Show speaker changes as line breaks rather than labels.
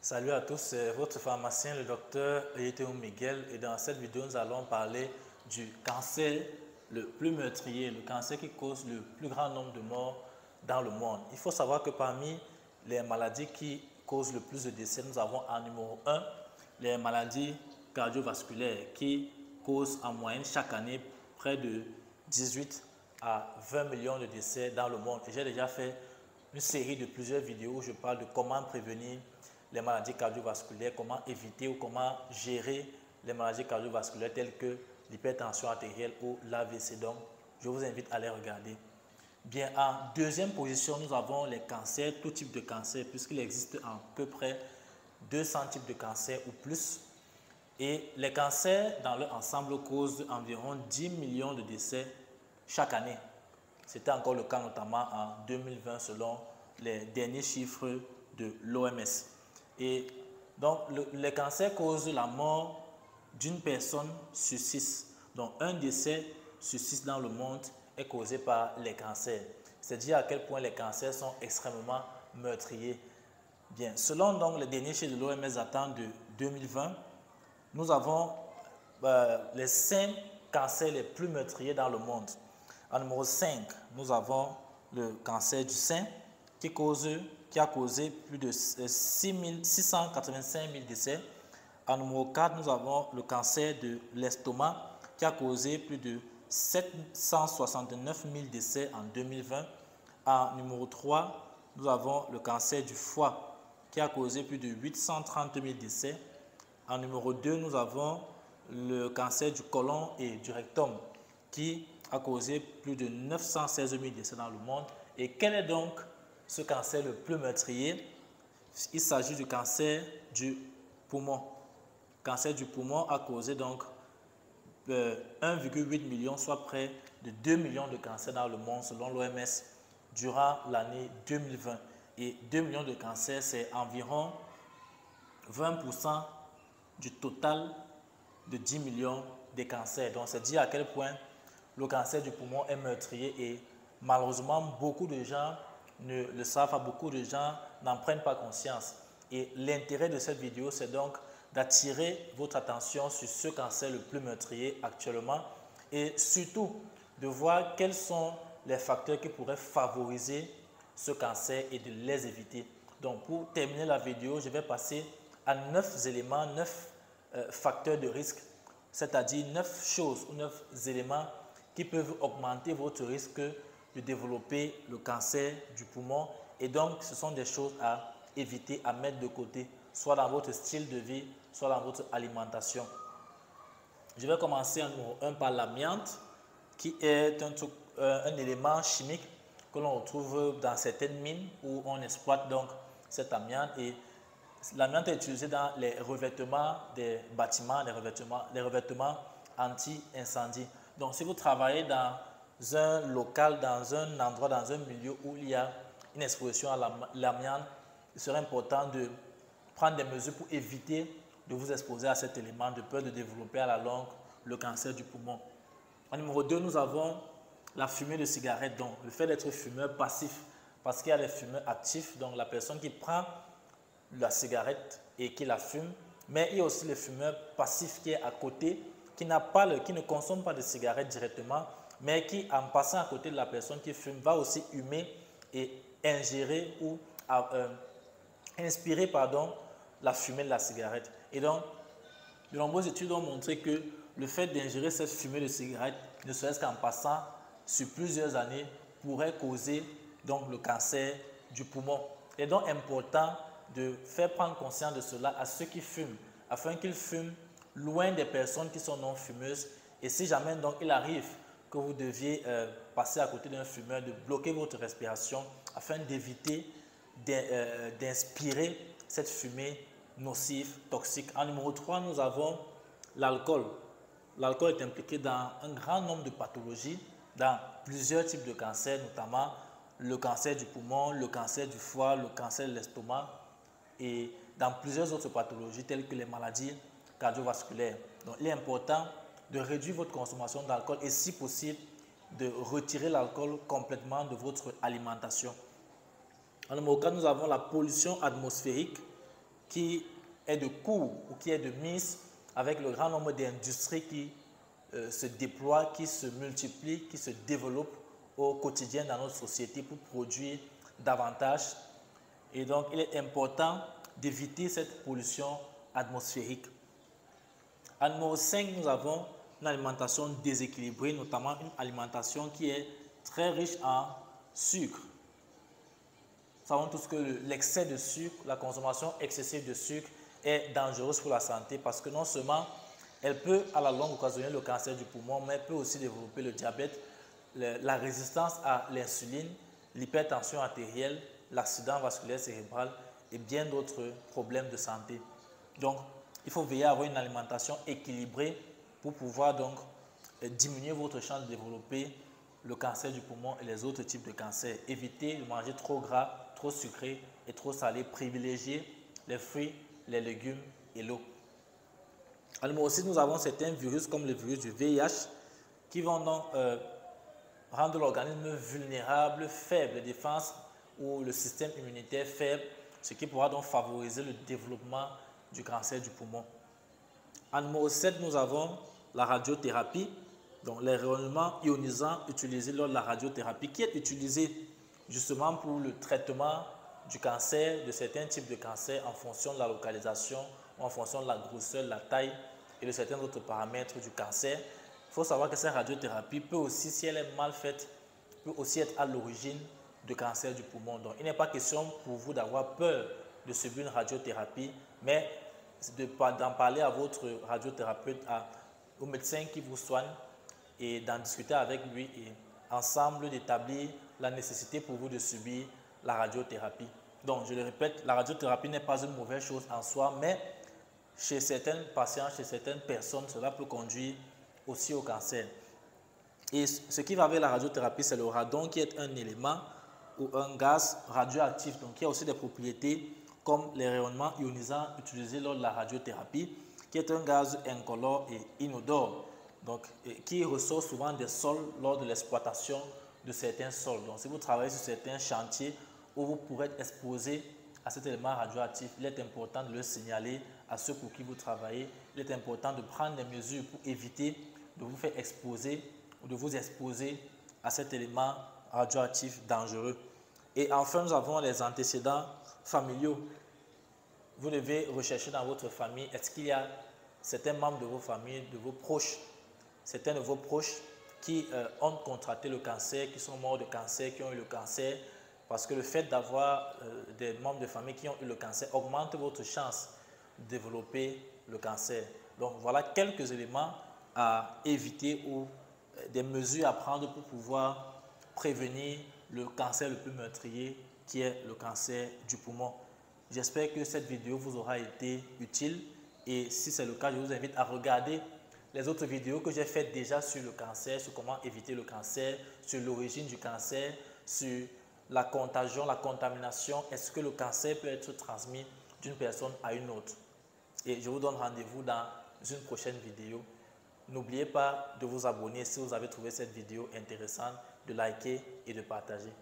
Salut à tous, c'est votre pharmacien, le docteur Eyeteo Miguel, et dans cette vidéo, nous allons parler du cancer le plus meurtrier, le cancer qui cause le plus grand nombre de morts dans le monde. Il faut savoir que parmi les maladies qui causent le plus de décès, nous avons en numéro 1 les maladies cardiovasculaires qui causent en moyenne chaque année près de 18 à 20 millions de décès dans le monde. Et j'ai déjà fait une série de plusieurs vidéos où je parle de comment prévenir les maladies cardiovasculaires, comment éviter ou comment gérer les maladies cardiovasculaires telles que l'hypertension artérielle ou l'AVC. Donc, je vous invite à les regarder. Bien, en deuxième position, nous avons les cancers, tout type de cancer, puisqu'il existe à peu près 200 types de cancers ou plus. Et les cancers, dans leur ensemble, causent environ 10 millions de décès chaque année. C'était encore le cas notamment en 2020 selon les derniers chiffres de l'OMS. Et donc, les cancers causent la mort d'une personne sur 6. Donc, un décès sur 6 dans le monde est causé par les cancers. C'est dire à quel point les cancers sont extrêmement meurtriers. Bien, selon donc les derniers chiffres de l'OMS datant de 2020, nous avons les 5 cancers les plus meurtriers dans le monde. En numéro 5, nous avons le cancer du sein qui a causé plus de 685 000 décès. En numéro 4, nous avons le cancer de l'estomac qui a causé plus de 769 000 décès en 2020. En numéro 3, nous avons le cancer du foie qui a causé plus de 830 000 décès. En numéro 2, nous avons le cancer du côlon et du rectum qui a causé plus de 916 000 décès dans le monde. Et quel est donc ce cancer le plus meurtrier? Il s'agit du cancer du poumon. Le cancer du poumon a causé donc 1,8 million, soit près de 2 millions de cancers dans le monde selon l'OMS durant l'année 2020. Et 2 millions de cancers, c'est environ 20% du total de 10 millions de cancers. Donc, c'est dire à quel point le cancer du poumon est meurtrier et malheureusement, beaucoup de gens ne le savent pas, beaucoup de gens n'en prennent pas conscience. Et l'intérêt de cette vidéo, c'est donc d'attirer votre attention sur ce cancer le plus meurtrier actuellement et surtout de voir quels sont les facteurs qui pourraient favoriser ce cancer et de les éviter. Donc, pour terminer la vidéo, je vais passer à 9 éléments, 9 facteurs de risque, c'est-à-dire 9 choses ou 9 éléments qui peuvent augmenter votre risque de développer le cancer du poumon. Et donc, ce sont des choses à éviter, à mettre de côté, soit dans votre style de vie, soit dans votre alimentation. Je vais commencer en numéro 1 par l'amiante, qui est un élément chimique que l'on retrouve dans certaines mines où on exploite donc cet amiante. Et l'amiante est utilisé dans les revêtements des bâtiments, les revêtements anti-incendie. Donc, si vous travaillez dans un local, dans un endroit, dans un milieu où il y a une exposition à l'amiante, il serait important de prendre des mesures pour éviter de vous exposer à cet élément, de peur de développer à la longue le cancer du poumon. En numéro 2, nous avons la fumée de cigarette, donc le fait d'être fumeur passif, parce qu'il y a les fumeurs actifs, donc la personne qui prend la cigarette et qui la fume, mais il y a aussi le fumeur passif qui est à côté, qui ne consomme pas de cigarette directement, mais qui, en passant à côté de la personne qui fume, va aussi humer et ingérer ou inspirer la fumée de la cigarette. Et donc, de nombreuses études ont montré que le fait d'ingérer cette fumée de cigarette, ne serait-ce qu'en passant sur plusieurs années, pourrait causer donc le cancer du poumon. Il est donc important de faire prendre conscience de cela à ceux qui fument, afin qu'ils fument loin des personnes qui sont non fumeuses. Et si jamais donc il arrive que vous deviez passer à côté d'un fumeur, de bloquer votre respiration afin d'éviter d'inspirer cette fumée nocive, toxique. En numéro 3, nous avons l'alcool. L'alcool est impliqué dans un grand nombre de pathologies, dans plusieurs types de cancers, notamment le cancer du poumon, le cancer du foie, le cancer de l'estomac et dans plusieurs autres pathologies telles que les maladies cardiovasculaires. Donc, il est important de réduire votre consommation d'alcool et si possible de retirer l'alcool complètement de votre alimentation. En numéro 4, nous avons la pollution atmosphérique qui est de cours ou qui est de mise avec le grand nombre d'industries qui se déploient, qui se multiplient, qui se développent au quotidien dans notre société pour produire davantage. Et donc, il est important d'éviter cette pollution atmosphérique. En numéro 5, nous avons une alimentation déséquilibrée, notamment une alimentation qui est très riche en sucre. Nous savons tous que l'excès de sucre, la consommation excessive de sucre est dangereuse pour la santé parce que non seulement elle peut à la longue occasionner le cancer du poumon, mais elle peut aussi développer le diabète, la résistance à l'insuline, l'hypertension artérielle, l'accident vasculaire cérébral et bien d'autres problèmes de santé. Donc, il faut veiller à avoir une alimentation équilibrée pour pouvoir donc diminuer votre chance de développer le cancer du poumon et les autres types de cancers. Évitez de manger trop gras, trop sucré et trop salé. Privilégiez les fruits, les légumes et l'eau. En numéro 6, nous avons certains virus comme le virus du VIH qui vont donc rendre l'organisme vulnérable, faible de défense ou le système immunitaire faible, ce qui pourra donc favoriser le développement du cancer du poumon. En numéro 7, nous avons la radiothérapie, donc les rayonnements ionisants utilisés lors de la radiothérapie, qui est utilisé justement pour le traitement du cancer, de certains types de cancers en fonction de la localisation ou en fonction de la grosseur, de la taille et de certains autres paramètres du cancer. Il faut savoir que cette radiothérapie peut aussi, si elle est mal faite, peut aussi être à l'origine de cancer du poumon. Donc, il n'est pas question pour vous d'avoir peur de subir une radiothérapie, mais d'en parler à votre radiothérapeute, au médecin qui vous soigne et d'en discuter avec lui et ensemble d'établir la nécessité pour vous de subir la radiothérapie. Donc, je le répète, la radiothérapie n'est pas une mauvaise chose en soi, mais chez certains patients, chez certaines personnes, cela peut conduire aussi au cancer. Et ce qui va avec la radiothérapie, c'est le radon qui est un élément ou un gaz radioactif, donc qui a aussi des propriétés comme les rayonnements ionisants utilisés lors de la radiothérapie, qui est un gaz incolore et inodore, donc qui ressort souvent des sols lors de l'exploitation de certains sols. Donc si vous travaillez sur certains chantiers où vous pourrez être exposé à cet élément radioactif, il est important de le signaler à ceux pour qui vous travaillez. Il est important de prendre des mesures pour éviter de vous faire exposer ou de vous exposer à cet élément radioactif dangereux. Et enfin, nous avons les antécédents familiaux. Vous devez rechercher dans votre famille, est-ce qu'il y a certains membres de vos familles, de vos proches, certains de vos proches qui ont contracté le cancer, qui sont morts de cancer, qui ont eu le cancer, parce que le fait d'avoir des membres de famille qui ont eu le cancer augmente votre chance de développer le cancer. Donc voilà quelques éléments à éviter ou des mesures à prendre pour pouvoir prévenir le cancer le plus meurtrier qui est le cancer du poumon. J'espère que cette vidéo vous aura été utile et si c'est le cas, je vous invite à regarder les autres vidéos que j'ai faites déjà sur le cancer, sur comment éviter le cancer, sur l'origine du cancer, sur la contagion, la contamination, est-ce que le cancer peut être transmis d'une personne à une autre. Et je vous donne rendez-vous dans une prochaine vidéo. N'oubliez pas de vous abonner si vous avez trouvé cette vidéo intéressante, de liker et de partager.